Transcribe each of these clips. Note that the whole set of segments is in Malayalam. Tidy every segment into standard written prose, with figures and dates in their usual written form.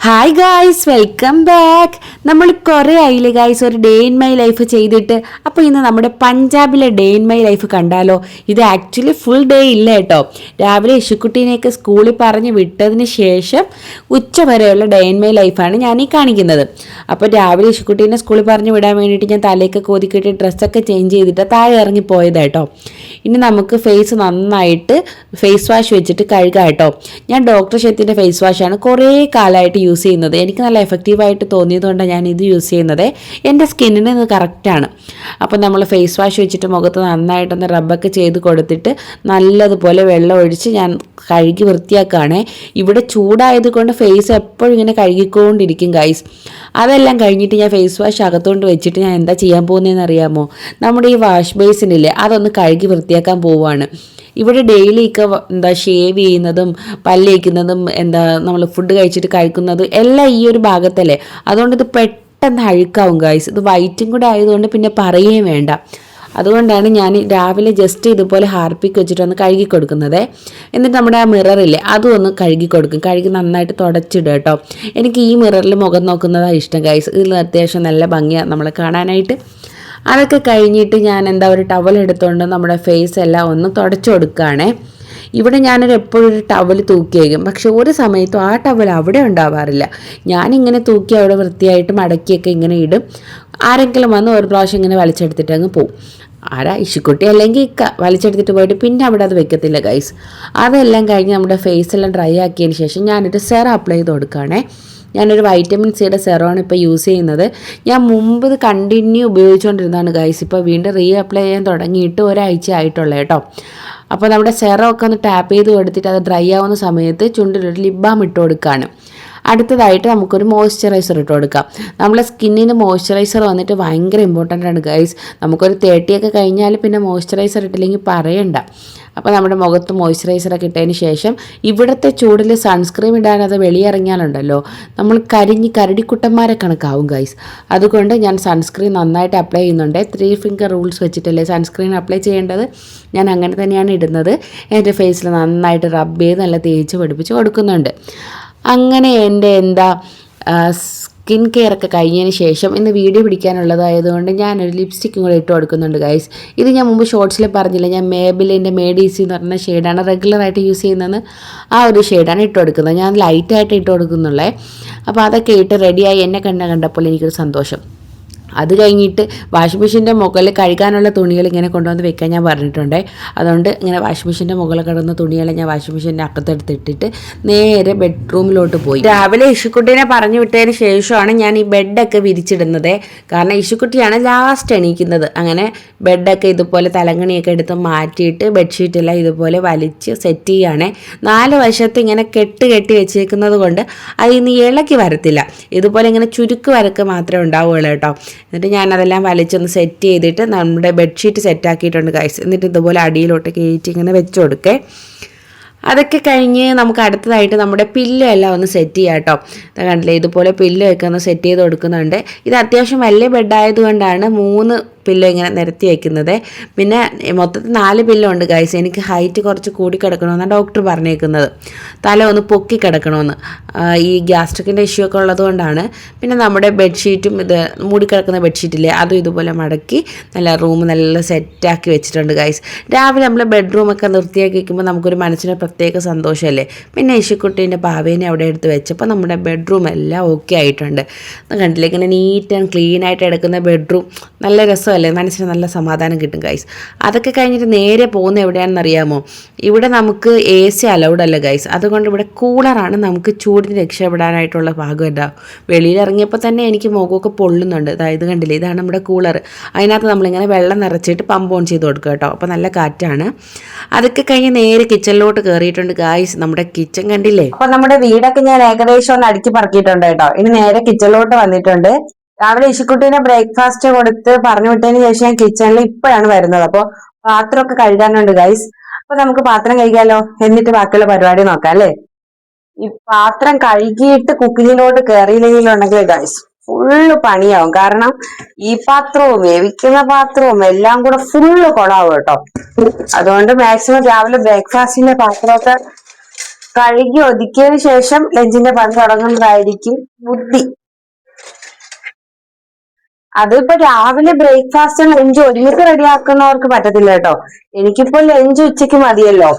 Hi guys, welcome back. നമ്മൾ കുറേ ആയില്ലേ ഗായ്സ് ഒരു ഡേ ഇൻ മൈ ലൈഫ് ചെയ്തിട്ട്. അപ്പോൾ ഇന്ന് നമ്മുടെ പഞ്ചാബിലെ ഡേ ഇൻ മൈ ലൈഫ് കണ്ടാലോ? ഇത് ആക്ച്വലി ഫുൾ ഡേ ഇല്ല കേട്ടോ. രാവിലെ ഇഷുക്കുട്ടീനെയൊക്കെ സ്കൂളിൽ പറഞ്ഞ് വിട്ടതിന് ശേഷം ഉച്ച വരെയുള്ള ഡേ ഇൻ മൈ ലൈഫാണ് ഞാൻ ഈ കാണിക്കുന്നത്. അപ്പോൾ രാവിലെ ഇഷുക്കുട്ടീനെ സ്കൂളിൽ പറഞ്ഞ് വിടാൻ വേണ്ടിയിട്ട് ഞാൻ തലയൊക്കെ കോതിക്കിട്ട് ഡ്രസ്സൊക്കെ ചേഞ്ച് ചെയ്തിട്ട് താഴെ ഇറങ്ങി പോയതാട്ടോ. ഇനി നമുക്ക് ഫേസ് നന്നായിട്ട് ഫേസ് വാഷ് വെച്ചിട്ട് കഴുകാം കേട്ടോ. ഞാൻ ഡോക്ടർ ഷെത്തിൻ്റെ ഫേസ് വാഷാണ് കുറേ കാലമായിട്ട് യൂസ് ചെയ്യുന്നത്. എനിക്ക് നല്ല എഫക്റ്റീവായിട്ട് തോന്നിയതുകൊണ്ടാണ് ഞാൻ ഇത് യൂസ് ചെയ്യുന്നത്. എൻ്റെ സ്കിന്നിന് ഇത് കറക്റ്റാണ്. അപ്പോൾ നമ്മൾ ഫേസ് വാഷ് വെച്ചിട്ട് മുഖത്ത് നന്നായിട്ടൊന്ന് റബ്ബൊക്കെ ചെയ്ത് കൊടുത്തിട്ട് നല്ലതുപോലെ വെള്ളം ഒഴിച്ച് ഞാൻ കഴുകി വൃത്തിയാക്കുകയാണ്. ഇവിടെ ചൂടായതുകൊണ്ട് ഫേസ് എപ്പോഴും ഇങ്ങനെ കഴുകിക്കൊണ്ടിരിക്കും ഗൈസ്. അതെല്ലാം കഴിഞ്ഞിട്ട് ഞാൻ ഫേസ് വാഷ് അകത്തോണ്ട് വെച്ചിട്ട് ഞാൻ എന്താ ചെയ്യാൻ പോകുന്നതെന്ന് അറിയാമോ? നമ്മുടെ ഈ വാഷ് ബേസിനില്ലേ അതൊന്ന് കഴുകി വൃത്തിയാക്കാൻ പോവുകയാണ്. ഇവിടെ ഡെയിലിയൊക്കെ ഷേവ് ചെയ്യുന്നതും പല്ലേക്കുന്നതും നമ്മൾ ഫുഡ് കഴിച്ചിട്ട് കഴിക്കുന്നതും എല്ലാം ഈ ഒരു ഭാഗത്തല്ലേ. അതുകൊണ്ട് ഇത് പെട്ടെന്ന് അഴുക്കാവും ഗൈസ്. ഇത് വൈറ്റും കൂടെ ആയതുകൊണ്ട് പിന്നെ പറയുകയും വേണ്ട. അതുകൊണ്ടാണ് ഞാൻ രാവിലെ ജസ്റ്റ് ഇതുപോലെ ഹാർപ്പിക്ക് വെച്ചിട്ടൊന്ന് കഴുകി കൊടുക്കുന്നത്. എന്നിട്ട് നമ്മുടെ ആ മിററില്ലേ അതും ഒന്ന് കഴുകി കൊടുക്കും. കഴുകി നന്നായിട്ട് തുടച്ചിടുക കേട്ടോ. എനിക്ക് ഈ മിററിൽ മുഖം നോക്കുന്നതാണ് ഇഷ്ടം ഗൈസ്. ഇതിൽ അത്യാവശ്യം നല്ല ഭംഗിയാണ് നമ്മളെ കാണാനായിട്ട്. അതൊക്കെ കഴിഞ്ഞിട്ട് ഞാൻ ഒരു ടവൽ എടുത്തുകൊണ്ട് നമ്മുടെ ഫേസ് എല്ലാം ഒന്ന് തുടച്ചു കൊടുക്കുകയാണേ. ഇവിടെ ഞാനൊരു എപ്പോഴും ഒരു ടവൽ തൂക്കി വയ്ക്കും. പക്ഷെ ഒരു സമയത്തും ആ ടവൽ അവിടെ ഉണ്ടാവാറില്ല. ഞാനിങ്ങനെ തൂക്കി അവിടെ വൃത്തിയായിട്ട് മടക്കിയൊക്കെ ഇങ്ങനെ ഇടും. ആരെങ്കിലും വന്ന് ഒരു പ്രാവശ്യം ഇങ്ങനെ വലിച്ചെടുത്തിട്ട് അങ്ങ് പോവും. ആരാ ഇഷിക്കുട്ടി അല്ലെങ്കിൽ വലിച്ചെടുത്തിട്ട് പോയിട്ട് പിന്നെ അവിടെ അത് വെക്കത്തില്ല ഗൈസ്. അതെല്ലാം കഴിഞ്ഞ് നമ്മുടെ ഫേസെല്ലാം ഡ്രൈ ആക്കിയതിന് ശേഷം ഞാനൊരു സെറം അപ്ലൈ ചെയ്ത് കൊടുക്കുകയാണേ. ഞാനൊരു വൈറ്റമിൻ സിയുടെ സെറമാണ് ഇപ്പോൾ യൂസ് ചെയ്യുന്നത്. ഞാൻ മുമ്പ് ഇത് കണ്ടിന്യൂ ഉപയോഗിച്ചുകൊണ്ടിരുന്നതാണ് ഗൈസ്. ഇപ്പോൾ വീണ്ടും അപ്ലൈ ചെയ്യാൻ തുടങ്ങിയിട്ട് ഒരാഴ്ച ആയിട്ടുള്ളൂ കേട്ടോ. അപ്പോൾ നമ്മുടെ സെറമൊക്കെ ഒന്ന് ടാപ്പ് ചെയ്ത് കൊടുത്തിട്ട് അത് ഡ്രൈ ആവുന്ന സമയത്ത് ചുണ്ടിലൊരു ലിപ് ബാം ഇട്ട് കൊടുക്കുകയാണ്. അടുത്തതായിട്ട് നമുക്കൊരു മോയ്സ്ചറൈസർ ഇട്ട് കൊടുക്കാം. നമ്മളെ സ്കിന്നിന് മോയ്സ്ചറൈസർ വന്നിട്ട് ഭയങ്കര ഇമ്പോർട്ടൻ്റ് ആണ് ഗൈസ്. നമുക്കൊരു 30 ഒക്കെ കഴിഞ്ഞാൽ പിന്നെ മോയ്സ്ചറൈസർ ഇട്ടില്ലെങ്കിൽ പറയണ്ട. അപ്പോൾ നമ്മുടെ മുഖത്ത് മോയ്സ്ചറൈസറൊക്കെ ഇട്ടതിന് ശേഷം ഇവിടുത്തെ ചൂടിൽ സൺസ്ക്രീൻ ഇടാനത് വെളിയിറങ്ങിയാലുണ്ടല്ലോ നമ്മൾ കരടിക്കുട്ടന്മാരെ കണക്കാവും ഗൈസ്. അതുകൊണ്ട് ഞാൻ സൺസ്ക്രീൻ നന്നായിട്ട് അപ്ലൈ ചെയ്യുന്നുണ്ട്. 3 ഫിംഗർ റൂൾസ് വെച്ചിട്ടല്ലേ സൺസ്ക്രീൻ അപ്ലൈ ചെയ്യേണ്ടത്. ഞാൻ അങ്ങനെ തന്നെയാണ് ഇടുന്നത്. എൻ്റെ ഫേസിൽ നന്നായിട്ട് റബ്ബ് ചെയ്ത് നല്ല തേച്ച് പിടിപ്പിച്ച് കൊടുക്കുന്നുണ്ട്. അങ്ങനെ എൻ്റെ സ്കിൻ കെയർ ഒക്കെ കഴിഞ്ഞതിന് ശേഷം ഇന്ന് വീഡിയോ പിടിക്കാനുള്ളതായതുകൊണ്ട് ഞാനൊരു ലിപ്സ്റ്റിക്കും കൂടെ ഇട്ട് കൊടുക്കുന്നുണ്ട് ഗൈസ്. ഇത് ഞാൻ മുമ്പ് ഷോർട്സിൽ പറഞ്ഞില്ല, ഞാൻ മേബിലിൻ്റെ മേഡീസി എന്ന് പറഞ്ഞ ഷെയ്ഡാണ് റെഗുലറായിട്ട് യൂസ് ചെയ്യുന്നത്. ആ ഒരു ഷെയ്ഡാണ് ഇട്ട് കൊടുക്കുന്നത്. ഞാൻ ലൈറ്റായിട്ട് ഇട്ട് കൊടുക്കുന്നുള്ളേ. അപ്പോൾ അതൊക്കെ ഇട്ട് റെഡിയായി എന്നെ കണ്ടപ്പോൾ എനിക്കൊരു സന്തോഷം. അത് കഴിഞ്ഞിട്ട് വാഷിംഗ് മെഷീൻ്റെ മുകളിൽ കഴുകാനുള്ള തുണികൾ ഇങ്ങനെ കൊണ്ടുവന്ന് വെക്കാൻ ഞാൻ പറഞ്ഞിട്ടുണ്ട്. അതുകൊണ്ട് ഇങ്ങനെ വാഷിംഗ് മെഷീൻ്റെ മുകളിൽ കിടന്ന തുണികളെ ഞാൻ വാഷിംഗ് മെഷീൻ്റെ അക്കത്തെടുത്തിട്ടിട്ട് നേരെ ബെഡ്റൂമിലോട്ട് പോയി. രാവിലെ ഇഷുക്കുട്ടീനെ പറഞ്ഞു വിട്ടതിന് ശേഷമാണ് ഞാൻ ഈ ബെഡൊക്കെ വിരിച്ചിടുന്നത്. കാരണം ഇഷുക്കുട്ടിയാണ് ലാസ്റ്റ് എണീക്കുന്നത്. അങ്ങനെ ബെഡൊക്കെ ഇതുപോലെ തലങ്ങണിയൊക്കെ എടുത്ത് മാറ്റിയിട്ട് ബെഡ്ഷീറ്റെല്ലാം ഇതുപോലെ വലിച്ച് സെറ്റ് ചെയ്യുകയാണ്. 4 വശത്ത് ഇങ്ങനെ കെട്ടി വെച്ചേക്കുന്നത് കൊണ്ട് അതിൽ നിന്ന് ഇളക്കി വരത്തില്ല. ഇതുപോലെ ഇങ്ങനെ ചുരുക്ക് വരക്ക് മാത്രമേ ഉണ്ടാവുകയുള്ളൂ കേട്ടോ. എന്നിട്ട് ഞാനതെല്ലാം വലിച്ചൊന്ന് സെറ്റ് ചെയ്തിട്ട് നമ്മുടെ ബെഡ്ഷീറ്റ് സെറ്റാക്കിയിട്ടുണ്ട് ഗൈസ്. എന്നിട്ട് ഇതുപോലെ അടിയിലോട്ട് കയറ്റി ഇങ്ങനെ വെച്ച് കൊടുക്കേ. അതൊക്കെ കഴിഞ്ഞ് നമുക്ക് അടുത്തതായിട്ട് നമ്മുടെ പില്ലോ എല്ലാം ഒന്ന് സെറ്റ് ചെയ്യാം കേട്ടോ. കണ്ടില്ലേ, ഇതുപോലെ പില്ലോ ഒക്കെ ഒന്ന് സെറ്റ് ചെയ്ത് കൊടുക്കുന്നുണ്ട്. ഇത് അത്യാവശ്യം വലിയ ബെഡായതുകൊണ്ടാണ് 3 പില്ലോ ഇങ്ങനെ നിരത്തി വയ്ക്കുന്നത്. പിന്നെ മൊത്തത്തിൽ 4 പില്ലോ ഉണ്ട് ഗൈസ്. എനിക്ക് ഹൈറ്റ് കുറച്ച് കൂടി കിടക്കണമെന്നാണ് ഡോക്ടർ പറഞ്ഞേക്കുന്നത്. തല ഒന്ന് പൊക്കി കിടക്കണമെന്ന്. ഈ ഗ്യാസ്ട്രിക്കിൻ്റെ ഇഷ്യൂ ഒക്കെ ഉള്ളതുകൊണ്ടാണ്. പിന്നെ നമ്മുടെ ബെഡ്ഷീറ്റും ഇത് മൂടിക്കിടക്കുന്ന ബെഡ്ഷീറ്റില്ലേ അതും ഇതുപോലെ മടക്കി നല്ല റൂം നല്ല സെറ്റാക്കി വെച്ചിട്ടുണ്ട് ഗൈസ്. രാവിലെ നമ്മൾ ബെഡ്റൂമൊക്കെ നിർത്തിയാക്കി വയ്ക്കുമ്പോൾ നമുക്കൊരു മനസ്സിന് പ്രത്യേക സന്തോഷമല്ലേ. പിന്നെ ഇഷുക്കുട്ടീൻ്റെ പാവേനെ അവിടെ എടുത്ത് വെച്ചപ്പോൾ നമ്മുടെ ബെഡ്റൂം എല്ലാം ഓക്കെ ആയിട്ടുണ്ട്. കണ്ടില്ലേ, ഇങ്ങനെ നീറ്റ് ആൻഡ് ക്ലീൻ ആയിട്ട് എടുക്കുന്ന ബെഡ്റൂം നല്ല രസമല്ലേ, മനസ്സിന് നല്ല സമാധാനം കിട്ടും ഗൈസ്. അതൊക്കെ കഴിഞ്ഞിട്ട് നേരെ പോകുന്ന എവിടെയാണെന്ന് അറിയാമോ? ഇവിടെ നമുക്ക് AC അലൗഡ് അല്ല ഗൈസ്. അതുകൊണ്ട് ഇവിടെ കൂളറാണ്. നമുക്ക് ചൂടിന് രക്ഷപ്പെടാനായിട്ടുള്ള ഭാഗം ഉണ്ടാവും. വെളിയിലിറങ്ങിയപ്പോൾ തന്നെ എനിക്ക് മുഖമൊക്കെ പൊള്ളുന്നുണ്ട്. അതായത് കണ്ടില്ലേ, ഇതാണ് നമ്മുടെ കൂളർ. അതിനകത്ത് നമ്മളിങ്ങനെ വെള്ളം നിറച്ചിട്ട് പമ്പ് ഓൺ ചെയ്ത് കൊടുക്കുക കേട്ടോ. അപ്പോൾ നല്ല കാറ്റാണ്. അതൊക്കെ കഴിഞ്ഞ് നേരെ കിച്ചണിലോട്ട് കയറിയിട്ടുണ്ട് ഗൈസ്. നമ്മുടെ കിച്ചൺ കണ്ടില്ലേ. അപ്പോൾ നമ്മുടെ വീടൊക്കെ ഞാൻ ഏകദേശം ഒന്ന് അടുക്കി പറക്കിയിട്ടുണ്ട് കേട്ടോ. ഇനി നേരെ കിച്ചണിലോട്ട് വന്നിട്ടുണ്ട്. രാവിലെ ഇഷുക്കുട്ടീനെ ബ്രേക്ക്ഫാസ്റ്റ് കൊടുത്ത് പറഞ്ഞു വിട്ടതിന് ശേഷം ഞാൻ കിച്ചണിൽ ഇപ്പോഴാണ് വരുന്നത്. അപ്പോൾ പാത്രമൊക്കെ കഴുകാനുണ്ട് ഗൈസ്. അപ്പൊ നമുക്ക് പാത്രം കഴുകാലോ, എന്നിട്ട് ബാക്കിയുള്ള പരിപാടി നോക്കാം അല്ലേ. ഈ പാത്രം കഴുകിയിട്ട് കുക്കിങ്ങിലോട്ട് കയറിയില്ലെങ്കിലുണ്ടെങ്കിൽ ഗൈസ് ഫുള്ള് പണിയാവും. കാരണം ഈ പാത്രവും വേവിക്കുന്ന പാത്രവും എല്ലാം കൂടെ ഫുള്ള് കൊളാവും കേട്ടോ. അതുകൊണ്ട് മാക്സിമം രാവിലെ ബ്രേക്ക്ഫാസ്റ്റിന്റെ പാത്രമൊക്കെ കഴുകി ഒതുക്കിയതിനു ശേഷം ലഞ്ചിന്റെ പണി തുടങ്ങുന്നതായിരിക്കും ബുദ്ധി. അതിപ്പോ രാവിലെ ബ്രേക്ക്ഫാസ്റ്റ് ലഞ്ച് ഒരുമിച്ച് റെഡിയാക്കുന്നവർക്ക് പറ്റത്തില്ല കേട്ടോ. എനിക്കിപ്പോ ലഞ്ച് ഉച്ചയ്ക്ക് മതിയല്ലോ.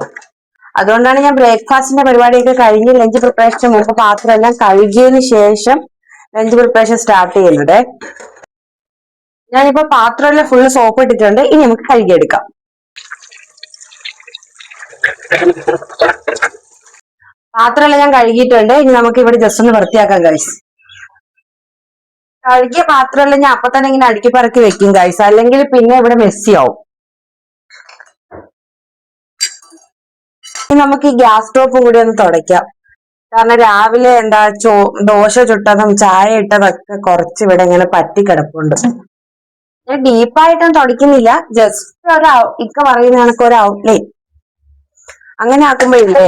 അതുകൊണ്ടാണ് ഞാൻ ബ്രേക്ക്ഫാസ്റ്റിന്റെ പരിപാടിയൊക്കെ കഴിഞ്ഞ് ലഞ്ച് പ്രിപ്പറേഷൻ മുമ്പ് പാത്രം എല്ലാം കഴുകിയതിനു ശേഷം ലഞ്ച് പ്രിപ്പറേഷൻ സ്റ്റാർട്ട് ചെയ്യുന്നത്. ഞാനിപ്പോ പാത്രമെല്ലാം ഫുള്ള് സോപ്പ് ഇട്ടിട്ടുണ്ട്. ഇനി നമുക്ക് കഴുകിയെടുക്കാം. പാത്രമെല്ലാം ഞാൻ കഴുകിയിട്ടുണ്ട്. ഇനി നമുക്ക് ഇവിടെ ജസ്റ്റ് ഒന്ന് വൃത്തിയാക്കാം ഗൈസ്. കഴുകിയ പാത്രമെല്ലാം ഞാൻ അപ്പൊ തന്നെ ഇങ്ങനെ അടുക്കി പറക്കി വെക്കും ഗൈസ്, അല്ലെങ്കിൽ പിന്നെ ഇവിടെ മെസ്സി ആവും. നമുക്ക് ഈ ഗ്യാസ് സ്റ്റോപ്പും കൂടി ഒന്ന് തുടയ്ക്കാം. കാരണം രാവിലെ ദോശ ചുട്ടതും ചായ ഇട്ടതൊക്കെ കുറച്ച് ഇവിടെ ഇങ്ങനെ പറ്റി കിടപ്പുണ്ട്. ഞാൻ ഡീപ്പായിട്ടൊന്നും തുടയ്ക്കുന്നില്ല, ജസ്റ്റ് ഇക്ക പറയുന്ന കണക്ക് ഒരു ഔട്ട്ലൈൻ. അങ്ങനെ ആക്കുമ്പോഴില്ലേ,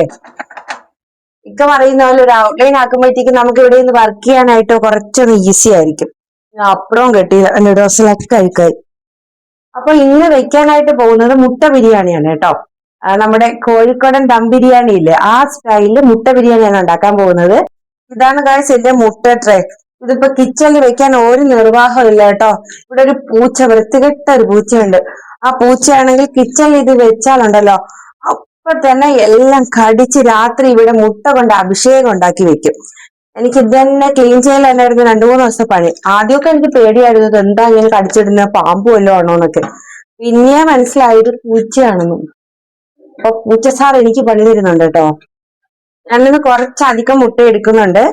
ഇക്ക പറയുന്ന പോലെ ഒരു ഔട്ട്ലൈൻ ആക്കുമ്പോഴത്തേക്ക് നമുക്ക് ഇവിടെ നിന്ന് വർക്ക് ചെയ്യാനായിട്ട് കുറച്ചൊന്ന് ഈസി ആയിരിക്കും. അപ്പുറവും കെട്ടി ഡ്രസ്സിലൊക്കെ കഴിക്കായി. അപ്പൊ ഇന്ന് വെക്കാനായിട്ട് പോകുന്നത് മുട്ട ബിരിയാണിയാണ് കേട്ടോ. നമ്മുടെ കോഴിക്കോടൻ ദം ബിരിയാണി ഇല്ലേ, ആ സ്റ്റൈലില് മുട്ട ബിരിയാണിയാണ് ഉണ്ടാക്കാൻ പോകുന്നത്. ഇതാണ് ഗൈസ് എന്റെ മുട്ട ട്രേ. ഇതിപ്പോ കിച്ചണിൽ വെക്കാൻ ഒരു നിർവാഹം ഇല്ല കേട്ടോ. ഇവിടെ ഒരു പൂച്ച, വൃത്തികെട്ട ഒരു പൂച്ചയുണ്ട്. ആ പൂച്ചയാണെങ്കിൽ കിച്ചണിൽ ഇത് വെച്ചാലുണ്ടല്ലോ അപ്പൊ തന്നെ എല്ലാം കടിച്ച് രാത്രി ഇവിടെ മുട്ട കൊണ്ട് അഭിഷേകം ഉണ്ടാക്കി വെക്കും. എനിക്ക് ഇത് തന്നെ ക്ലീൻ ചെയ്യലായിരുന്നു 2-3 ദിവസത്തെ പണി. ആദ്യമൊക്കെ എനിക്ക് പേടിയായിരുന്നു, ഇത് എന്താ ഇങ്ങനെ കടിച്ചിടുന്ന, പാമ്പ് വല്ലതും ആണോ എന്നൊക്കെ. പിന്നെ മനസ്സിലായത് പൂച്ചയാണെന്നും. അപ്പൊ പൂച്ച സാർ എനിക്ക് പണി തരുന്നുണ്ട് കേട്ടോ. ഞാനിന്ന് കുറച്ചധികം മുട്ട എടുക്കുന്നുണ്ട്.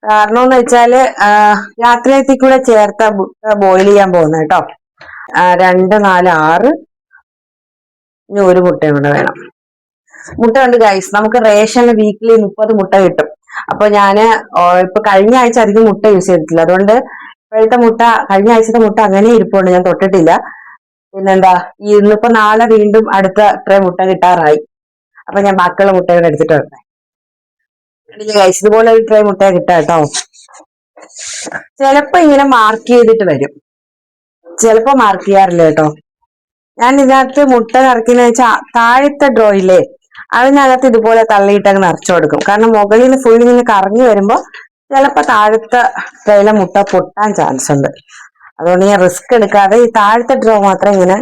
കാരണം എന്ന് വെച്ചാല് രാത്രിയത്തേക്ക് കൂടെ ചേർത്ത മുട്ട ബോയിൽ ചെയ്യാൻ പോകുന്നത് കേട്ടോ. 2, 4, 6, ഇനി ഒരു മുട്ടയും കൂടെ വേണം. മുട്ട ഉണ്ട് ഗൈസ്, നമുക്ക് റേഷനിൽ വീക്കിലി 30 മുട്ട കിട്ടും. അപ്പൊ ഞാന് ഇപ്പൊ കഴിഞ്ഞ ആഴ്ച അധികം മുട്ട യൂസ് ചെയ്തിട്ടില്ല. അതുകൊണ്ട് ഇപ്പോഴത്തെ മുട്ട, കഴിഞ്ഞ ആഴ്ചത്തെ മുട്ട അങ്ങനെ ഇരിപ്പുണ്ട്, ഞാൻ തൊട്ടിട്ടില്ല. പിന്നെന്താ, ഇന്നിപ്പോ നാളെ വീണ്ടും അടുത്ത ട്രേ മുട്ട കിട്ടാറായി. അപ്പൊ ഞാൻ ബാക്കിയുള്ള മുട്ടകൾ എടുത്തിട്ട് വരട്ടെ ഗൈസ്. ഇതുപോലെ ഒരു ട്രേ മുട്ട കിട്ടാം കേട്ടോ. ചിലപ്പോ ഇങ്ങനെ മാർക്ക് ചെയ്തിട്ട് വരും, ചിലപ്പോ മാർക്ക് ചെയ്യാറില്ല കേട്ടോ. ഞാൻ ഇതിനകത്ത് മുട്ട നിറയ്ക്കുന്ന വെച്ചാൽ താഴത്തെ ഡ്രോയില്ലേ, അതിനകത്ത് ഇതുപോലെ തള്ളിയിട്ടങ്ങ് നിറച്ചു കൊടുക്കും. കാരണം മുകളിൽ നിന്ന് ഫുൾ ഇങ്ങനെ കറങ്ങി വരുമ്പോ ചിലപ്പോ താഴത്തെ ട്രേയിലെ മുട്ട പൊട്ടാൻ ചാൻസ് ഉണ്ട്. അതുകൊണ്ട് ഞാൻ റിസ്ക് എടുക്കാതെ ഈ താഴത്തെ ഡ്രോ മാത്രം ഇങ്ങനെ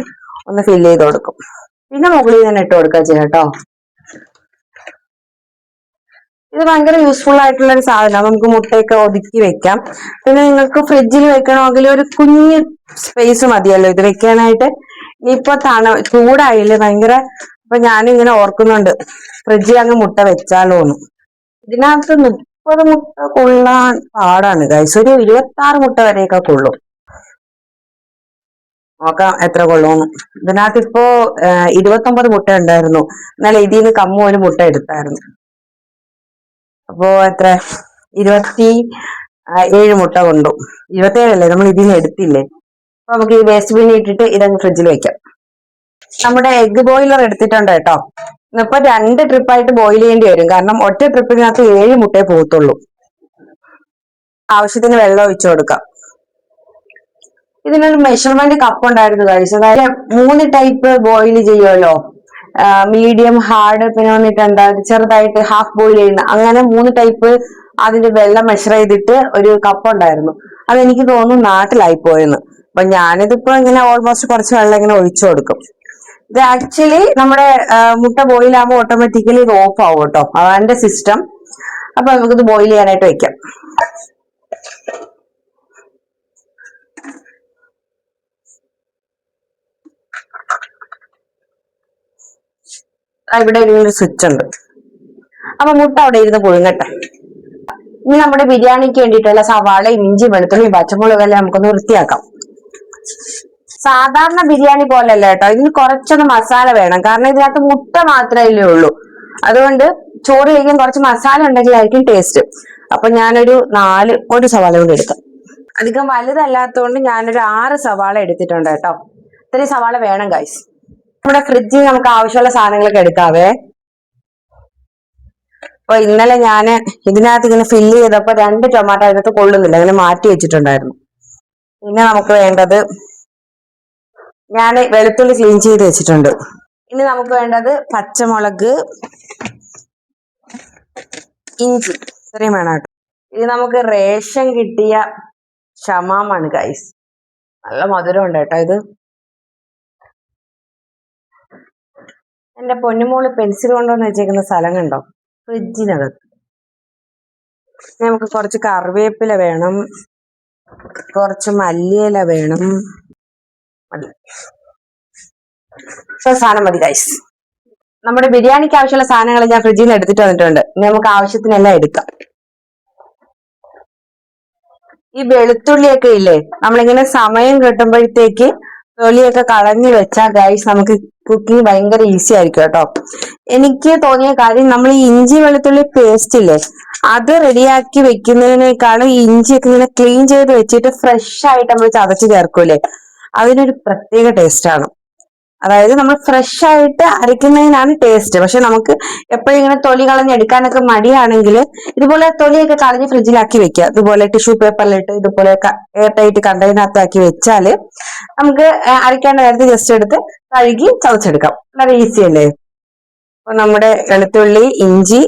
ഒന്ന് ഫില്ല് ചെയ്ത് കൊടുക്കും. പിന്നെ മുകളിൽ തന്നെ ഇട്ട് കൊടുക്കുക ചെയ്യാം കേട്ടോ. ഇത് ഭയങ്കര യൂസ്ഫുൾ ആയിട്ടുള്ള ഒരു സാധനമാണ്. നമുക്ക് മുട്ടയൊക്കെ ഒതുക്കി വെക്കാം. പിന്നെ നിങ്ങൾക്ക് ഫ്രിഡ്ജിൽ വെക്കണമെങ്കിൽ ഒരു കുഞ്ഞ് സ്പേസ് മതിയല്ലോ ഇത് വെക്കാനായിട്ട്. ഇനിയിപ്പോ ചൂടായില്ലേ ഭയങ്കര. അപ്പൊ ഞാനിങ്ങനെ ഓർക്കുന്നുണ്ട് ഫ്രിഡ്ജിൽ അങ്ങ് മുട്ട വെച്ചാലോന്ന്. ഇതിനകത്ത് 30 മുട്ട കൊള്ളാൻ പാടാണ് ഗൈസ്. ഒരു 26 മുട്ട വരെയൊക്കെ കൊള്ളും. നോക്കാം എത്ര കൊള്ളുമെന്ന്. ഇതിനകത്ത് ഇപ്പോ 29 മുട്ട ഉണ്ടായിരുന്നു. എന്നാൽ ഇതിൽ നിന്ന് കമ്മു ഒരു മുട്ട എടുത്തായിരുന്നു. അപ്പോ എത്ര, 27 മുട്ട കൊണ്ടു. 27 അല്ലേ, നമ്മൾ ഇതിൽ നിന്ന് എടുത്തില്ലേ. അപ്പൊ നമുക്ക് ഈ വേസ്റ്റ് ബിന്നിൽ ഇട്ടിട്ട് ഇതങ്ങ് ഫ്രിഡ്ജിൽ വെക്കാം. നമ്മുടെ എഗ് ബോയിലർ എടുത്തിട്ടുണ്ട് കേട്ടോ. ഇപ്പൊ 2 ട്രിപ്പായിട്ട് ബോയിൽ ചെയ്യേണ്ടി വരും. കാരണം ഒറ്റ ട്രിപ്പിനകത്ത് 7 മുട്ടയെ പോകത്തുള്ളൂ. ആവശ്യത്തിന് വെള്ളം ഒഴിച്ചു കൊടുക്കാം. ഇതിനൊരു മെഷർമെന്റ് കപ്പ് ഉണ്ടായിരുന്നു കഴിച്ചു. അതായത് 3 ടൈപ്പ് ബോയിൽ ചെയ്യുമല്ലോ, മീഡിയം, ഹാർഡ്, പിന്നെ വന്നിട്ട് എന്താ ചെറുതായിട്ട് ഹാഫ് ബോയിൽ ചെയ്യുന്ന, അങ്ങനെ 3 ടൈപ്പ് അതിന്റെ വെള്ളം മെഷർ ചെയ്തിട്ട് ഒരു കപ്പ് ഉണ്ടായിരുന്നു. അതെനിക്ക് തോന്നുന്നു നാട്ടിലായി പോയെന്ന്. അപ്പൊ ഞാനിതിപ്പോ ഇങ്ങനെ ഓൾമോസ്റ്റ് കുറച്ച് വെള്ളം ഇങ്ങനെ ഒഴിച്ചു കൊടുക്കും. ഇത് ആക്ച്വലി നമ്മുടെ മുട്ട ബോയിൽ ആകുമ്പോൾ ഓട്ടോമാറ്റിക്കലി ഇത് ഓഫ് ആവും കേട്ടോ, അതാണ് സിസ്റ്റം. അപ്പൊ നമുക്കിത് ബോയിൽ ചെയ്യാനായിട്ട് വെക്കാം. ഇവിടെ ഒരു സ്വിച്ച് ഉണ്ട്. അപ്പൊ മുട്ട അവിടെ ഇരുന്ന് പുഴുങ്ങട്ടെ. ഇനി നമ്മുടെ ബിരിയാണിക്ക് വേണ്ടിയിട്ടുള്ള സവാള, ഇഞ്ചി, വെളുത്തുള്ളി, പച്ചമുളകെല്ലാം നമുക്കൊന്ന് വൃത്തിയാക്കാം. സാധാരണ ബിരിയാണി പോലല്ല കേട്ടോ, ഇതിന് കുറച്ചൊന്ന് മസാല വേണം. കാരണം ഇതിനകത്ത് മുട്ട മാത്രമല്ലേ ഉള്ളൂ. അതുകൊണ്ട് ചോറ് കഴിക്കാൻ കുറച്ച് മസാല ഉണ്ടെങ്കിലായിരിക്കും ടേസ്റ്റ്. അപ്പൊ ഞാനൊരു 1 സവാള കൊണ്ട് എടുക്കാം. അധികം വലുതല്ലാത്തതുകൊണ്ട് ഞാനൊരു 6 സവാള എടുത്തിട്ടുണ്ട് കേട്ടോ. ഇത്രയും സവാള വേണം ഗൈസ്. നമ്മുടെ ഫ്രിഡ്ജിൽ നമുക്ക് ആവശ്യമുള്ള സാധനങ്ങളൊക്കെ എടുക്കാവേ. അപ്പൊ ഇന്നലെ ഞാന് ഇതിനകത്ത് ഇങ്ങനെ ഫില്ല് ചെയ്തപ്പോ 2 ടൊമാറ്റോ അതിനകത്ത് കൊള്ളുന്നില്ല, അങ്ങനെ മാറ്റി വെച്ചിട്ടുണ്ടായിരുന്നു. പിന്നെ നമുക്ക് വേണ്ടത്, ഞാൻ വെളുത്തുള്ളി ക്ലീൻ ചെയ്ത് വെച്ചിട്ടുണ്ട്. ഇനി നമുക്ക് വേണ്ടത് പച്ചമുളക്, ഇഞ്ചി ഇത്രയും വേണം കേട്ടോ. ഇത് നമുക്ക് റേഷൻ കിട്ടിയ ഷമാമാണ് ഗൈസ്. നല്ല മധുരം ഉണ്ട് കേട്ടോ ഇത്. എന്റെ പൊന്നുമോള് പെൻസിൽ കൊണ്ടുവന്ന് വെച്ചേക്കുന്ന സ്ഥലം കണ്ടോ, ഫ്രിഡ്ജിനകത്ത്. നമുക്ക് കുറച്ച് കറിവേപ്പില വേണം, കുറച്ച് മല്ലിയില വേണം. മതി, സാധനം മതി ഗൈസ്. നമ്മുടെ ബിരിയാണിക്ക് ആവശ്യമുള്ള സാധനങ്ങൾ ഞാൻ ഫ്രിഡ്ജിൽ നിന്ന് എടുത്തിട്ട് വന്നിട്ടുണ്ട്. ഇനി നമുക്ക് ആവശ്യത്തിനെല്ലാം എടുക്കാം. ഈ വെളുത്തുള്ളിയൊക്കെ ഇല്ലേ, നമ്മളിങ്ങനെ സമയം കിട്ടുമ്പോഴത്തേക്ക് തൊലിയൊക്കെ കളഞ്ഞു വെച്ചാൽ ഗൈസ് നമുക്ക് കുക്കിംഗ് ഭയങ്കര ഈസി ആയിരിക്കും കേട്ടോ. എനിക്ക് തോന്നിയ കാര്യം, നമ്മൾ ഈ ഇഞ്ചി വെളുത്തുള്ളി പേസ്റ്റ് ഇല്ലേ, അത് റെഡിയാക്കി വെക്കുന്നതിനേക്കാളും ഈ ഇഞ്ചിയൊക്കെ ഇങ്ങനെ ക്ലീൻ ചെയ്ത് വെച്ചിട്ട് ഫ്രഷ് ആയിട്ട് നമ്മൾ ചതച്ച് ചേർക്കൂലേ, അതിനൊരു പ്രത്യേക ടേസ്റ്റ് ആണ്. അതായത് നമ്മൾ ഫ്രഷ് ആയിട്ട് അരയ്ക്കുന്നതിനാണ് ടേസ്റ്റ്. പക്ഷെ നമുക്ക് എപ്പോഴും ഇങ്ങനെ തൊലി കളഞ്ഞെടുക്കാനൊക്കെ മടിയാണെങ്കിൽ ഇതുപോലെ തൊലിയൊക്കെ കളഞ്ഞ് ഫ്രിഡ്ജിലാക്കി വെക്കുക. ഇതുപോലെ ടിഷ്യൂ പേപ്പറിലിട്ട് ഇതുപോലെ എയർ ടൈറ്റ് കണ്ടെയ്നകത്താക്കി വെച്ചാല് നമുക്ക് അരയ്ക്കേണ്ട നേരത്തെ ജസ്റ്റ് എടുത്ത് കഴുകി ചതച്ചെടുക്കാം. വളരെ ഈസി അല്ലേ. അപ്പൊ നമ്മുടെ വെളുത്തുള്ളി, ഇഞ്ചി,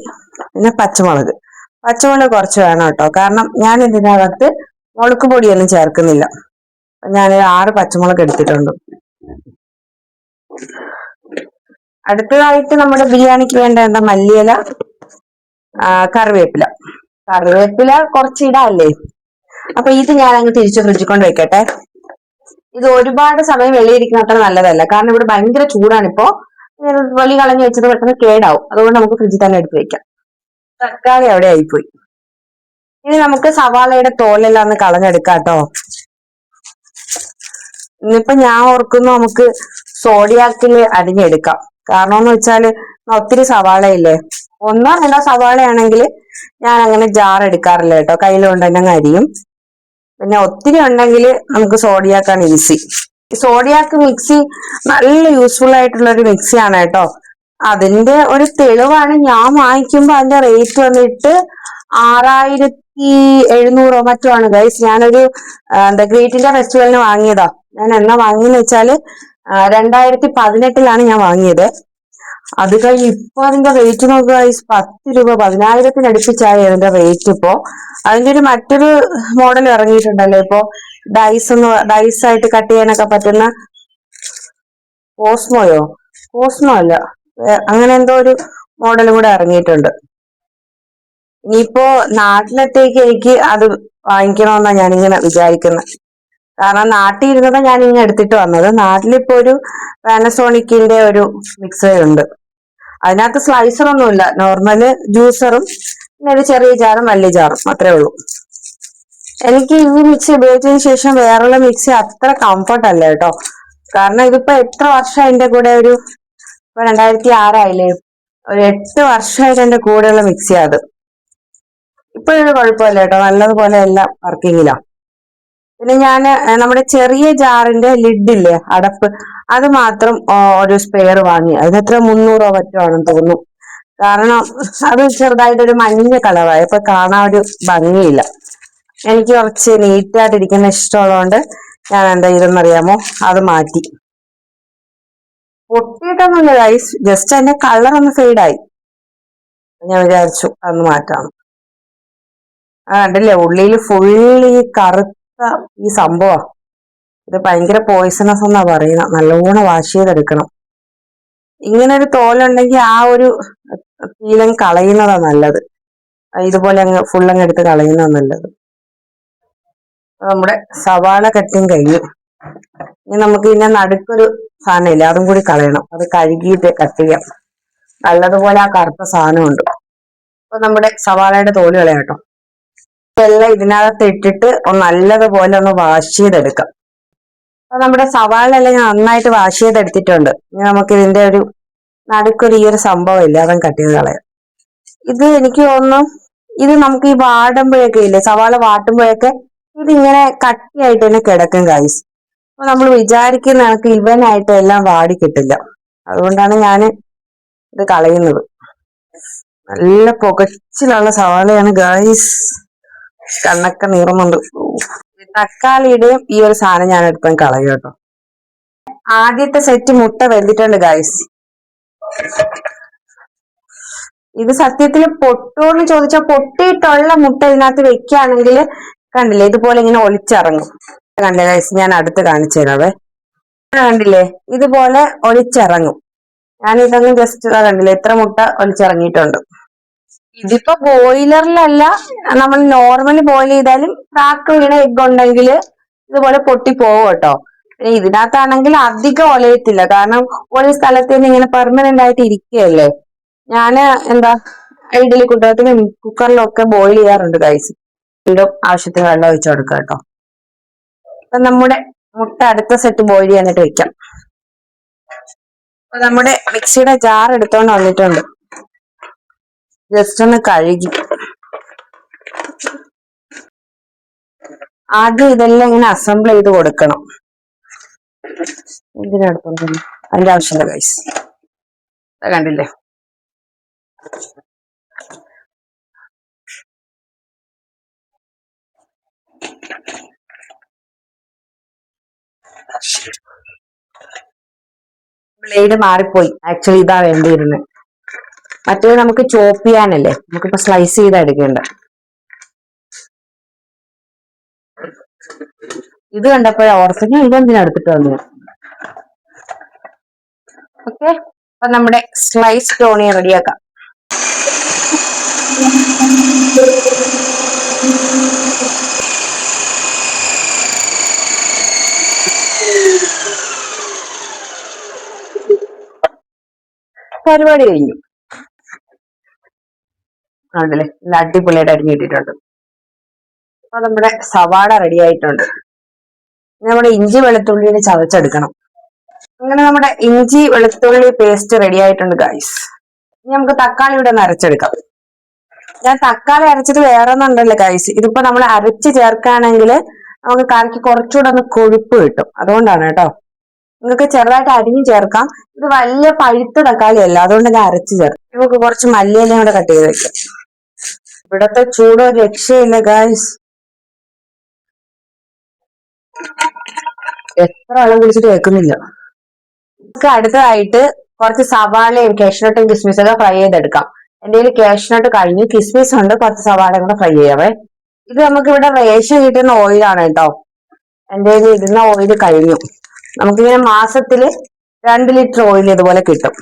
പിന്നെ പച്ചമുളക് കുറച്ച് വേണം കേട്ടോ. കാരണം ഞാൻ ഇതിനകത്ത് മുളക് പൊടിയൊന്നും ചേർക്കുന്നില്ല. ഞാൻ 6 പച്ചമുളക് എടുത്തിട്ടുണ്ട്. അടുത്തതായിട്ട് നമ്മുടെ ബിരിയാണിക്ക് വേണ്ട എന്താ, മല്ലിയില, കറിവേപ്പില കുറച്ച് ഇടാല്ലേ. അപ്പൊ ഇത് ഞാൻ അങ്ങ് തിരിച്ച് ഫ്രിഡ്ജിൽ കൊണ്ട് വെക്കട്ടെ. ഇത് ഒരുപാട് സമയം വെളിയിരിക്കുന്ന അത്ര നല്ലതല്ല, കാരണം ഇവിടെ ഭയങ്കര ചൂടാണിപ്പോ. വെളി കളഞ്ഞു വെച്ചത് പെട്ടെന്ന് കേടാവും. അതുകൊണ്ട് നമുക്ക് ഫ്രിഡ്ജിൽ തന്നെ എടുത്ത് വെക്കാം. തക്കാളി അവിടെ ആയിപ്പോയി. ഇനി നമുക്ക് സവാളയുടെ തോലെല്ലാം ഒന്ന് കളഞ്ഞെടുക്കാം കേട്ടോ. ഇന്നിപ്പോ ഞാൻ ഓർക്കുന്നു നമുക്ക് സോഡിയാക്കില് അരിഞ്ഞെടുക്കാം. കാരണം എന്ന് വെച്ചാല് ഒത്തിരി സവാളയില്ലേ, 1 2 സവാളയാണെങ്കിൽ ഞാൻ അങ്ങനെ ജാർ എടുക്കാറില്ല കേട്ടോ, കയ്യിൽ കൊണ്ട് തന്നെ അരിയും. പിന്നെ ഒത്തിരി ഉണ്ടെങ്കിൽ നമുക്ക് സോഡിയാക്കാണ് ഈസി. ഈ സോഡിയാക്ക് മിക്സി നല്ല യൂസ്ഫുൾ ആയിട്ടുള്ള ഒരു മിക്സിയാണ് കേട്ടോ. അതിന്റെ ഒരു തെളിവാണ്, ഞാൻ വാങ്ങിക്കുമ്പോ അതിന്റെ റേറ്റ് വന്നിട്ട് 6700 മറ്റോ ആണ് ഗൈസ്. ഞാനൊരു ഗ്രേറ്റ് ഇന്ത്യ ഫെസ്റ്റിവലിന് വാങ്ങിയതാ. ഞാൻ എന്നാ വാങ്ങിയെന്ന് വെച്ചാല് 2018 ഞാൻ വാങ്ങിയത്. അത് കഴിഞ്ഞ് ഇപ്പൊ അതിന്റെ റേറ്റ് നോക്കുക ഗൈസ്, 10 രൂപ, 10,000 അടുപ്പിച്ചായി അതിന്റെ റേറ്റ് ഇപ്പോ. അതിന്റെ ഒരു മറ്റൊരു മോഡൽ ഇറങ്ങിയിട്ടുണ്ടല്ലോ ഇപ്പോ, ഡൈസ് ആയിട്ട് കട്ട് ചെയ്യാനൊക്കെ പറ്റുന്ന, കോസ്മോ അല്ല, അങ്ങനെ എന്തോ ഒരു മോഡലും കൂടെ ഇറങ്ങിയിട്ടുണ്ട്. ഇനിയിപ്പോ നാട്ടിലത്തേക്ക് എനിക്ക് അത് വാങ്ങിക്കണമെന്നാ ഞാനിങ്ങനെ വിചാരിക്കുന്നത്. കാരണം നാട്ടിൽ ഇരുന്നതാ ഞാൻ ഇങ്ങനെ എടുത്തിട്ട് വന്നത്. നാട്ടിലിപ്പോ ഒരു പാനസോണിക്കിന്റെ ഒരു മിക്സർ ഉണ്ട്. അതിനകത്ത് സ്ലൈസറൊന്നുമില്ല, നോർമല് ജ്യൂസറും പിന്നെ ഒരു ചെറിയ ജാറും വലിയ ജാറും അത്രേ ഉള്ളൂ. എനിക്ക് ഈ മിക്സി ഉപയോഗിച്ചതിന് ശേഷം വേറെയുള്ള മിക്സി അത്ര കംഫർട്ട് അല്ല കേട്ടോ. കാരണം ഇതിപ്പോ എത്ര വർഷം എന്റെ കൂടെ, ഇപ്പൊ 2006 ആയില്ലേ, ഒരു 8 വർഷമായിട്ട് എന്റെ കൂടെയുള്ള മിക്സിയാ അത്. ഇപ്പോഴൊരു കുഴപ്പമില്ല കേട്ടോ, നല്ലതുപോലെ എല്ലാം വർക്കിങ്ങിലാ. പിന്നെ ഞാൻ നമ്മുടെ ചെറിയ ജാറിന്റെ ലിഡില്ലേ, അടപ്പ്, അത് മാത്രം ഒരു സ്പെയർ വാങ്ങി. അതിനെത്ര 300 മറ്റോ ആണെന്ന് തോന്നുന്നു. കാരണം അത് ചെറുതായിട്ടൊരു മഞ്ഞ കളറായി, അപ്പൊ കാണാൻ ഒരു ഭംഗിയില്ല. എനിക്ക് കുറച്ച് നീറ്റായിട്ടിരിക്കുന്ന ഇഷ്ടമുള്ളതുകൊണ്ട് ഞാൻ എന്താ ചെയ്തെന്നറിയാമോ, അത് മാറ്റി. പൊട്ടിയിട്ടൊന്നുമില്ല ഗൈസ്, ജസ്റ്റ് അതിന്റെ കളർ ഒന്ന് ഫെയ്ഡായി. ഞാൻ വിചാരിച്ചു അതൊന്ന് മാറ്റാം. കണ്ടില്ലേ, ഉള്ളിൽ ഫുള്ള് ഈ കറുത്ത ഈ സംഭവം. ഇത് ഭയങ്കര പോയിസണസ് എന്നാ പറയുന്നത്. നല്ലോണം വാഷ് ചെയ്തെടുക്കണം. ഇങ്ങനെ ഒരു തോലുണ്ടെങ്കിൽ ആ ഒരു പീലങ്ങ് കളയുന്നതാ നല്ലത്. ഇതുപോലെ ഫുള്ളങ്ങ് എടുത്ത് കളയുന്നതാ നല്ലത്. നമ്മുടെ സവാള കട്ടിങ് കഴിഞ്ഞു. ഇനി നമുക്ക് ഇതിന്റെ നടുക്കൊരു സാധനം ഇല്ല, അതും കൂടി കളയണം. അത് കഴുകിയിട്ട് കട്ട് ചെയ്യാം. നല്ലതുപോലെ ആ കറുത്ത സാധനമുണ്ട്. അപ്പൊ നമ്മുടെ സവാളയുടെ തോല് കളയാം കേട്ടോ. ഇതെല്ലാം ഇതിനകത്ത് ഇട്ടിട്ട് നല്ലതുപോലെ ഒന്ന് വാഷ് ചെയ്തെടുക്കാം. അപ്പൊ നമ്മുടെ സവാളയെല്ലാം ഞാൻ നന്നായിട്ട് വാഷ് ചെയ്തെടുത്തിട്ടുണ്ട്. ഇനി നമുക്ക് ഇതിന്റെ ഒരു നടുക്കൊരു ഈ ഒരു സംഭവം ഇല്ല, അതും കട്ട് ചെയ്ത് കളയാം. ഇത് എനിക്ക് തോന്നുന്നു, ഇത് നമുക്ക് ഈ വാടുമ്പോഴൊക്കെ ഇല്ലേ, സവാള വാട്ടുമ്പോഴൊക്കെ ഇതിങ്ങനെ കട്ടിയായിട്ട് തന്നെ കിടക്കും ഗൈസ്. അപ്പൊ നമ്മൾ വിചാരിക്കുന്ന കണക്ക് ഇവനായിട്ട് എല്ലാം വാടി കിട്ടില്ല. അതുകൊണ്ടാണ് ഞാൻ ഇത് കളയുന്നത്. നല്ല പുകച്ചിലുള്ള സവാളയാണ് ഗൈസ്, കണ്ണൊക്കെ നീറുന്നുണ്ട്. തക്കാളിയുടെയും ഈ ഒരു സാധനം ഞാൻ എടുക്കാൻ കളയും കേട്ടോ. ആദ്യത്തെ സെറ്റ് മുട്ട വെന്തിട്ടുണ്ട് ഗൈസ്. ഇത് സത്യത്തിൽ പൊട്ടുമെന്ന് ചോദിച്ചാൽ പൊട്ടിയിട്ടുള്ള മുട്ട ഇതിനകത്ത് വെക്കുകയാണെങ്കിൽ കണ്ടില്ലേ ഇതുപോലെ ഇങ്ങനെ ഒളിച്ചിറങ്ങും. കണ്ടില്ലേ ഗൈസ്, ഞാൻ അടുത്ത് കാണിച്ചു തരാവേ. കണ്ടില്ലേ ഇതുപോലെ ഒളിച്ചിറങ്ങും. ഞാൻ ഇതൊന്ന് ജസ്റ്റ് കണ്ടില്ലേ എത്ര മുട്ട ഒളിച്ചിറങ്ങിയിട്ടുണ്ട്. ഇതിപ്പോ ബോയിലറിലല്ല, നമ്മൾ നോർമലി ബോയിൽ ചെയ്താലും ക്രാക്ക് വീണ എഗ് ഉണ്ടെങ്കിൽ ഇതുപോലെ പൊട്ടി പോകും കേട്ടോ. പിന്നെ ഇതിനകത്താണെങ്കിൽ അധികം ഒലയത്തില്ല, കാരണം ഒരു സ്ഥലത്ത് നിന്ന് ഇങ്ങനെ പെർമനന്റ് ആയിട്ട് ഇരിക്കുകയല്ലേ. ഞാന് ഇഡ്ഡലി കുട്ടകത്തിലും കുക്കറിലും ഒക്കെ ബോയിൽ ചെയ്യാറുണ്ട് ഗൈസ്. വീണ്ടും ആവശ്യത്തിന് വെള്ളം ഒഴിച്ചു കൊടുക്കാം കേട്ടോ. അപ്പൊ നമ്മുടെ മുട്ട അടുത്ത സെറ്റ് ബോയിൽ ചെയ്യാനായിട്ട് വെക്കാം. അപ്പൊ നമ്മുടെ മിക്സിയുടെ ജാർ എടുത്തോണ്ട് വന്നിട്ടുണ്ട്. ജസ്റ്റ് ഒന്ന് കഴുകി ആദ്യം ഇതെല്ലാം ഇങ്ങനെ അസംബിൾ ചെയ്ത് കൊടുക്കണം. എന്തിനടുത്തോണ്ട് അതിന്റെ ആവശ്യമില്ല ഗൈസ്, കണ്ടില്ലേ. ബ്ലേഡ് മാറിപ്പോയി, ആക്ച്വലി ഇതാ വേണ്ടിയിരുന്നത്. മറ്റേത് നമുക്ക് ചോപ്പ് ചെയ്യാനല്ലേ, നമുക്കിപ്പോ സ്ലൈസ് ചെയ്താ എടുക്കേണ്ട. ഇത് കണ്ടപ്പോഴാ ഓർത്ത് ഞാൻ ഇതെന്തിനാ എടുത്തിട്ട് വന്നു. ഓക്കെ, അപ്പൊ നമ്മുടെ സ്ലൈസ് ടോണി റെഡിയാക്കാം. പരിപാടി കഴിഞ്ഞു. ആണല്ലേ, നല്ല അടിപൊളിയായിട്ട് അരിഞ്ഞിട്ടിട്ടുണ്ട്. അപ്പൊ നമ്മുടെ സവാള റെഡി ആയിട്ടുണ്ട്. നമ്മുടെ ഇഞ്ചി വെളുത്തുള്ളിയുടെ ചതച്ചെടുക്കണം. അങ്ങനെ നമ്മുടെ ഇഞ്ചി വെളുത്തുള്ളി പേസ്റ്റ് റെഡി ആയിട്ടുണ്ട് ഗൈസ്. ഇനി നമുക്ക് തക്കാളി ഇവിടെ ഒന്ന് അരച്ചെടുക്കാം. ഞാൻ തക്കാളി അരച്ചിട്ട് വേറെ ഒന്നും ഉണ്ടല്ലോ ഗൈസ്, ഇതിപ്പോ നമ്മൾ അരച്ച് ചേർക്കുകയാണെങ്കിൽ നമുക്ക് കറിക്ക് കുറച്ചുകൂടെ ഒന്ന് കൊഴുപ്പ് കിട്ടും, അതുകൊണ്ടാണ് കേട്ടോ. നിങ്ങൾക്ക് ചെറുതായിട്ട് അരിഞ്ഞു ചേർക്കാം. ഇത് വലിയ പഴുത്ത തക്കാളി അല്ല, അതുകൊണ്ട് ഞാൻ അരച്ചു ചേർക്കാം. നമുക്ക് കുറച്ച് മല്ലിയിലയും കൂടെ കട്ട് ചെയ്ത് വെക്കാം. ഇവിടത്തെ ചൂട് ഒരു രക്ഷയില്ല ഗൈസ്. എത്ര വെള്ളം കുടിച്ചിട്ട് വെക്കുന്നില്ല. നമുക്ക് അടുത്തതായിട്ട് കുറച്ച് സവാളയും കാഷ്നട്ടും കിസ്മിസും ഒക്കെ ഫ്രൈ ചെയ്തെടുക്കാം. എന്റെ കയ്യിൽ കാഷ്നട്ട് കഴിഞ്ഞു, കിസ്മിസ് ഉണ്ട്, കുറച്ച് സവാളയും കൂടെ ഫ്രൈ ചെയ്യാവേ. ഇത് നമുക്ക് ഇവിടെ റേഷൻ കിട്ടുന്ന ഓയിലാണ് കേട്ടോ. എന്റെ കയ്യിൽ ഇടുന്ന ഓയിൽ കഴിഞ്ഞു. നമുക്കിങ്ങനെ മാസത്തില് 2 ലിറ്റർ ഓയിൽ ഇതുപോലെ കിട്ടും.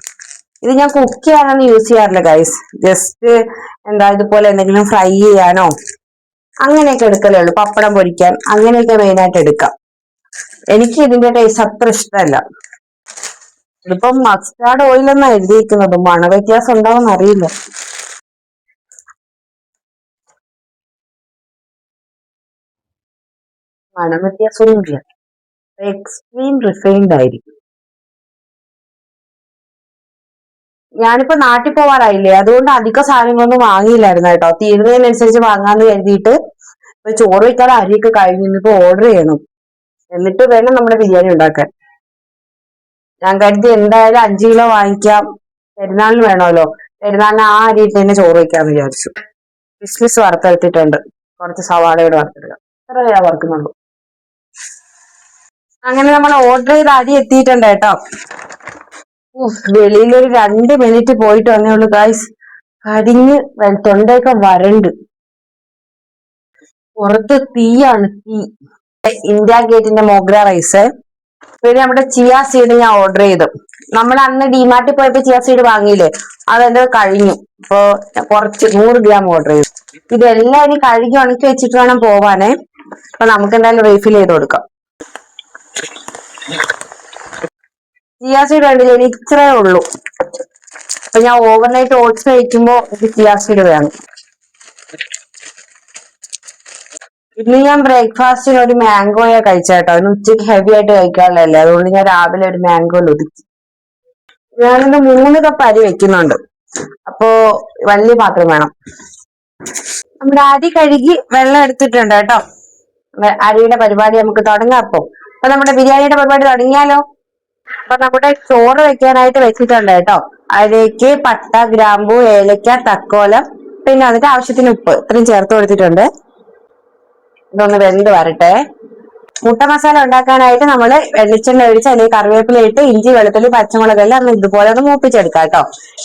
ഇത് ഞാൻ കുക്ക് ചെയ്യാനൊന്നും യൂസ് ചെയ്യാറില്ല ഗൈസ്. ജസ്റ്റ് ഇതുപോലെ എന്തെങ്കിലും ഫ്രൈ ചെയ്യാനോ അങ്ങനെയൊക്കെ എടുക്കലേ ഉള്ളൂ. പപ്പടം പൊരിക്കാൻ അങ്ങനെയൊക്കെ മെയിനായിട്ട് എടുക്കാം. എനിക്ക് ഇതിന്റെ ടേസ്റ്റ് അത്ര ഇഷ്ടമല്ല. ഇതിപ്പം മസ്റ്റാർഡ് ഓയിൽ എന്നാണ് എഴുതിയിരിക്കുന്നത്, മണവ്യത്യാസം ഉണ്ടാവുമെന്ന് അറിയില്ല. മണവ്യത്യാസമൊന്നുമില്ല, എക്സ്ട്രീം റിഫൈൻഡ് ആയിരിക്കും. ഞാനിപ്പോ നാട്ടിൽ പോവാറായില്ലേ, അതുകൊണ്ട് അധിക സാധനങ്ങളൊന്നും വാങ്ങിയില്ലായിരുന്നു കേട്ടോ. തീരുന്നതിനനുസരിച്ച് വാങ്ങാന്ന് കരുതിയിട്ട് ഇപ്പൊ ചോറ് വെക്കാതെ അരിയൊക്കെ കഴിഞ്ഞു. ഇന്നിപ്പോ ഓർഡർ ചെയ്യണം, എന്നിട്ട് വേണം നമ്മുടെ ബിരിയാണി ഉണ്ടാക്കാൻ. ഞാൻ കരുതി എന്തായാലും 5 കിലോ വാങ്ങിക്കാം, പെരുന്നാളിന് വേണമല്ലോ. പെരുന്നാളിന് ആ അരി ഇട്ട് തന്നെ ചോറ് വെക്കാന്ന് വിചാരിച്ചു. കിസ്മിസ് വറുത്തെടുത്തിട്ടുണ്ട്, കുറച്ച് സവാളയോട് വറുത്തെടുക്കാം. എത്ര വറുക്കുന്നുള്ളൂ. അങ്ങനെ നമ്മൾ ഓർഡർ ചെയ്ത അരി എത്തിയിട്ടുണ്ട് കേട്ടോ. വെളിയിലൊരു 2 മിനിറ്റ് പോയിട്ട് വന്നേ ഉള്ളൂ ഗായ്സ്. കരിഞ്ഞ് തൊണ്ടയൊക്കെ വരണ്ട്. പുറത്ത് തീയാണ്, തീ. ഇന്ത്യ ഗേറ്റിന്റെ മോഗ്ര റൈസ്, പിന്നെ നമ്മുടെ ചിയ സീഡ് ഞാൻ ഓർഡർ ചെയ്തു. നമ്മൾ അന്ന് ഡിമാർട്ടിൽ പോയപ്പോ ചിയ സീഡ് വാങ്ങിയില്ലേ, അതെന്റെ കഴിഞ്ഞു. ഇപ്പൊ കുറച്ച് 100 ഗ്രാം ഓർഡർ ചെയ്തു. ഇതെല്ലാം ഇനി കഴുകി ഉണക്കി വെച്ചിട്ട് വേണം പോവാനേ. അപ്പൊ നമുക്ക് എന്തായാലും റീഫിൽ ചെയ്ത് കൊടുക്കാം. ചിയ സീഡ് കണ്ടില്ലേ, ഇനി ഇത്രേ ഉള്ളൂ. അപ്പൊ ഞാൻ ഓവർനൈറ്റ് ഓട്സ് കഴിക്കുമ്പോ ഇത് ചിയ സീഡ് വേണം. ഇന്ന് ഞാൻ ബ്രേക്ക്ഫാസ്റ്റിന് ഒരു മാംഗോയാ കഴിച്ചേട്ടോ. ഇന്ന് ഉച്ചയ്ക്ക് ഹെവി ആയിട്ട് കഴിക്കാറില്ലല്ലേ, അതുകൊണ്ട് ഞാൻ രാവിലെ ഒരു മാംഗോ ഒതുക്കി. ഞാനിന്ന് 3 കപ്പ് അരി വെക്കുന്നുണ്ട്, അപ്പോ വലിയ പാത്രം വേണം. നമ്മുടെ അരി കഴുകി വെള്ളം എടുത്തിട്ടുണ്ട് കേട്ടോ. അരിയുടെ പരിപാടി നമുക്ക് തുടങ്ങാം. അപ്പൊ നമ്മുടെ ബിരിയാണിയുടെ പരിപാടി തുടങ്ങിയാലോ. അപ്പൊ നമ്മുടെ ചോറ് വെക്കാനായിട്ട് വെച്ചിട്ടുണ്ട് കേട്ടോ. അതിലേക്ക് പട്ട, ഗ്രാമ്പു, ഏലക്ക, തക്കോലം, പിന്നെ അതിന്റെ ആവശ്യത്തിന് ഉപ്പ് ഇത്രയും ചേർത്ത് കൊടുത്തിട്ടുണ്ട്. ഇതൊന്ന് വെന്ത് വരട്ടെ. മുട്ട മസാല ഉണ്ടാക്കാനായിട്ട് നമ്മൾ വെളിച്ചെണ്ണ ഒഴിച്ച് അല്ലെങ്കിൽ കറിവേപ്പില ഇട്ട് ഇഞ്ചി വെളുത്തുള്ളി പച്ചമുളകെല്ലാം ഒന്ന് ഇതുപോലെ ഒന്ന് മൂപ്പിച്ചെടുക്കാം കേട്ടോ.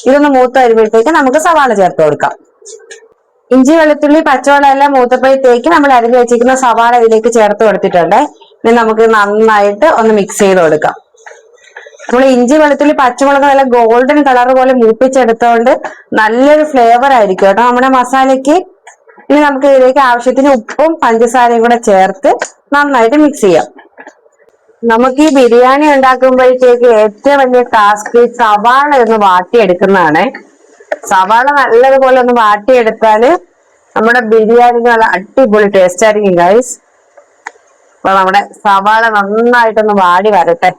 ഇതൊന്ന് മൂത്ത് വരുമ്പോഴത്തേക്ക് നമുക്ക് സവാള ചേർത്ത് കൊടുക്കാം. ഇഞ്ചി വെളുത്തുള്ളി പച്ചമുളക് എല്ലാം മൂത്തപ്പോഴത്തേക്ക് നമ്മൾ അരിഞ്ഞു വെച്ചിരിക്കുന്ന സവാള ഇതിലേക്ക് ചേർത്ത് കൊടുത്തിട്ടുണ്ട്. ഇനി നമുക്ക് നന്നായിട്ട് ഒന്ന് മിക്സ് ചെയ്ത് കൊടുക്കാം. നമ്മൾ ഇഞ്ചി വെളുത്തുള്ളി പച്ചമുളക് നല്ല ഗോൾഡൻ കളർ പോലെ മൂപ്പിച്ചെടുത്തോണ്ട് നല്ലൊരു ഫ്ലേവർ ആയിരിക്കും കേട്ടോ നമ്മുടെ മസാലയ്ക്ക്. ഇനി നമുക്ക് ഇതിലേക്ക് ആവശ്യത്തിന് ഉപ്പും പഞ്ചസാരയും കൂടെ ചേർത്ത് നന്നായിട്ട് മിക്സ് ചെയ്യാം. നമുക്ക് ഈ ബിരിയാണി ഉണ്ടാക്കുമ്പോഴത്തേക്ക് ഏറ്റവും വലിയ ടാസ്ക് സവാള ഒന്ന് വാട്ടിയെടുക്കുന്നതാണ്. സവാള നല്ലതുപോലെ ഒന്ന് വാട്ടിയെടുത്താല് നമ്മുടെ ബിരിയാണി നല്ല അടിപൊളി ടേസ്റ്റ് ആയിരിക്കും ഗൈസ്. അപ്പൊ നമ്മുടെ സവാള നന്നായിട്ടൊന്ന് വാടി വരട്ടെ.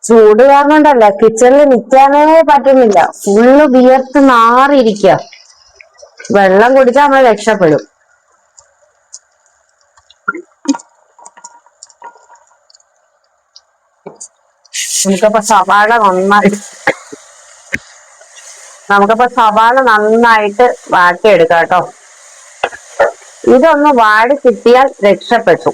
ചൂട് കാരണം ഉണ്ടല്ല കിച്ചണിൽ നിൽക്കാനേ പറ്റുന്നില്ല, ഫുള്ള് വിയർത്ത് നാറിയിരിക്കുക. വെള്ളം കുടിച്ചാൽ നമ്മൾ രക്ഷപ്പെടും. നമുക്കപ്പോ സവാള നന്നായിട്ട് വാട്ടിയെടുക്കാം കേട്ടോ. ഇതൊന്ന് വാടി കിട്ടിയാൽ രക്ഷപ്പെട്ടു.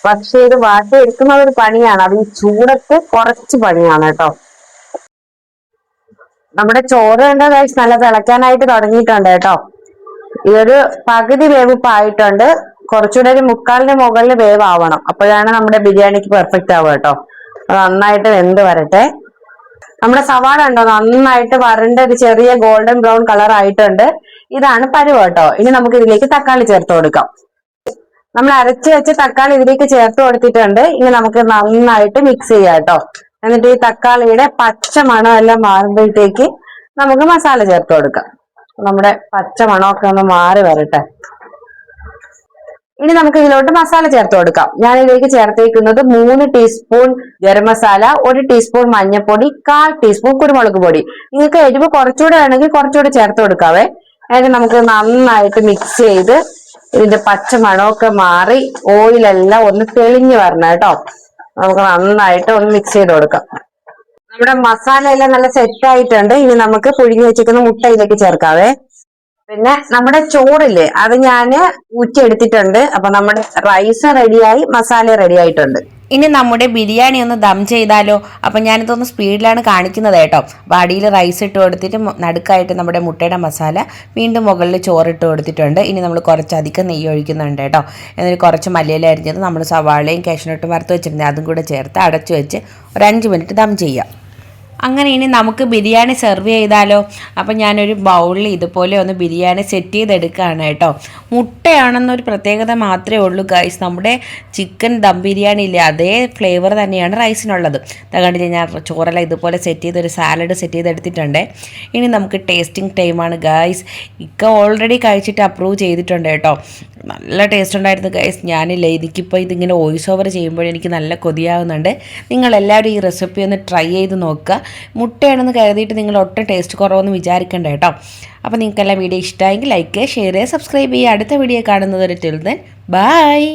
പക്ഷെ ഇത് വാട്ടിയെടുക്കുന്നത് ഒരു പണിയാണ്, അത് ഈ ചൂടത്ത് കുറച്ച് പണിയാണ് കേട്ടോ. നമ്മുടെ ചോറ് കണ്ട കഴിച്ച് നല്ല തിളയ്ക്കാനായിട്ട് തുടങ്ങിയിട്ടുണ്ട് കേട്ടോ. ഇതൊരു പകുതി വേവിപ്പായിട്ടുണ്ട്. കുറച്ചുകൂടെ ഒരു മുക്കാലിന് മുകളിൽ വേവാവണം, അപ്പോഴാണ് നമ്മുടെ ബിരിയാണിക്ക് പെർഫെക്റ്റ് ആവുക കേട്ടോ. നന്നായിട്ട് വെന്ത് വരട്ടെ. നമ്മുടെ സവാള ഉണ്ടോ നന്നായിട്ട് വരണ്ട ഒരു ചെറിയ ഗോൾഡൻ ബ്രൗൺ കളർ ആയിട്ടുണ്ട്. ഇതാണ് പരുവം കേട്ടോ. ഇനി നമുക്ക് ഇതിലേക്ക് തക്കാളി ചേർത്ത് കൊടുക്കാം. നമ്മൾ അരച്ച് വെച്ച തക്കാളി ഇതിലേക്ക് ചേർത്ത് കൊടുത്തിട്ടുണ്ട്. ഇനി നമുക്ക് നന്നായിട്ട് മിക്സ് ചെയ്യാം കേട്ടോ. എന്നിട്ട് ഈ തക്കാളിയുടെ പച്ച മണം എല്ലാം മാറുമ്പോഴത്തേക്ക് നമുക്ക് മസാല ചേർത്ത് കൊടുക്കാം. നമ്മുടെ പച്ച മണമൊക്കെ ഒന്ന് മാറി വരട്ടെ. ഇനി നമുക്ക് ഇതിലോട്ട് മസാല ചേർത്ത് കൊടുക്കാം. ഞാൻ ഇതിലേക്ക് ചേർത്തേക്കുന്നത് 3 ടീസ്പൂൺ ഗരം മസാല, 1 ടീസ്പൂൺ മഞ്ഞൾപ്പൊടി, 1/4 ടീസ്പൂൺ കുരുമുളക് പൊടി. നിങ്ങൾക്ക് എരിവ് കുറച്ചുകൂടെ വേണമെങ്കിൽ കുറച്ചുകൂടെ ചേർത്ത് കൊടുക്കാവേ. എന്നിട്ട് നമുക്ക് നന്നായിട്ട് മിക്സ് ചെയ്ത് ഇതിന്റെ പച്ച മണമൊക്കെ മാറി ഓയിലെല്ലാം ഒന്ന് തെളിഞ്ഞു വരണം കേട്ടോ. നമുക്ക് നന്നായിട്ട് ഒന്ന് മിക്സ് ചെയ്ത് കൊടുക്കാം. നമ്മുടെ മസാല എല്ലാം നല്ല സെറ്റ് ആയിട്ടുണ്ട്. ഇനി നമുക്ക് പുഴുങ്ങി വെച്ചിരിക്കുന്ന മുട്ട ഇതിലേക്ക് ചേർക്കാവേ. പിന്നെ നമ്മുടെ ചോറില്ലേ അത് ഞാൻ ഊറ്റിയെടുത്തിട്ടുണ്ട്. അപ്പൊ നമ്മുടെ റൈസ് റെഡിയായി, മസാല റെഡി ആയിട്ടുണ്ട്. ഇനി നമ്മുടെ ബിരിയാണി ഒന്ന് ദം ചെയ്താലോ. അപ്പം ഞാനിതൊന്ന് സ്പീഡിലാണ് കാണിക്കുന്നത് കേട്ടോ. അപ്പോൾ അടിയിൽ റൈസ് ഇട്ട് കൊടുത്തിട്ട് നടുക്കായിട്ട് നമ്മുടെ മുട്ടയുടെ മസാല, വീണ്ടും മുകളിൽ ചോറിട്ട് കൊടുത്തിട്ടുണ്ട്. ഇനി നമ്മൾ കുറച്ചധികം നെയ്യ് ഒഴിക്കുന്നുണ്ട് കേട്ടോ. എന്നിട്ട് കുറച്ച് മല്ലിയില അരിഞ്ഞത് നമ്മൾ സവാളയും കാഷ്നട്ടും വറുത്ത് വെച്ചിട്ടുണ്ട്, അതും കൂടെ ചേർത്ത് അടച്ചു വെച്ച് ഒരു 5 മിനിറ്റ് ദം ചെയ്യാം. അങ്ങനെ ഇനി നമുക്ക് ബിരിയാണി സെർവ് ചെയ്താലോ. അപ്പം ഞാനൊരു ബൗളിൽ ഇതുപോലെ ഒന്ന് ബിരിയാണി സെറ്റ് ചെയ്തെടുക്കുകയാണ് കേട്ടോ. മുട്ടയാണെന്നൊരു പ്രത്യേകത മാത്രമേ ഉള്ളൂ ഗൈസ്. നമ്മുടെ ചിക്കൻ ദം ബിരിയാണി ഇല്ലേ അതേ ഫ്ലേവർ തന്നെയാണ് റൈസിനുള്ളത്. അതുകൊണ്ട് ഞാൻ ചോറെല്ലാം ഇതുപോലെ സെറ്റ് ചെയ്ത് ഒരു സാലഡ് സെറ്റ് ചെയ്തെടുത്തിട്ടുണ്ട്. ഇനി നമുക്ക് ടേസ്റ്റിംഗ് ടൈമാണ് ഗൈസ്. ഇക്ക ഓൾറെഡി കഴിച്ചിട്ട് അപ്രൂവ് ചെയ്തിട്ടുണ്ട് കേട്ടോ. നല്ല ടേസ്റ്റ് ഉണ്ടായിരുന്നു ഗൈസ്. ഞാനില്ല എനിക്കിപ്പോൾ ഇതിങ്ങനെ വോയിസ് ഓവർ ചെയ്യുമ്പോൾ എനിക്ക് നല്ല കൊതിയാവുന്നുണ്ട്. നിങ്ങളെല്ലാവരും ഈ റെസിപ്പി ഒന്ന് ട്രൈ ചെയ്ത് നോക്കുക. മുട്ടയാണെന്ന് കരുതിയിട്ട് നിങ്ങൾ ഒട്ടും ടേസ്റ്റ് കുറവൊന്നും വിചാരിക്കണ്ട കേട്ടോ. അപ്പോൾ നിങ്ങൾക്കെല്ലാം വീഡിയോ ഇഷ്ടമായെങ്കിൽ ലൈക്ക് ചെയ്യുക, ഷെയർ ചെയ്യുക, സബ്സ്ക്രൈബ് ചെയ്യുക. അടുത്ത വീഡിയോ കാണുന്നത് വരെ ടിൽ ദെൻ ബൈ.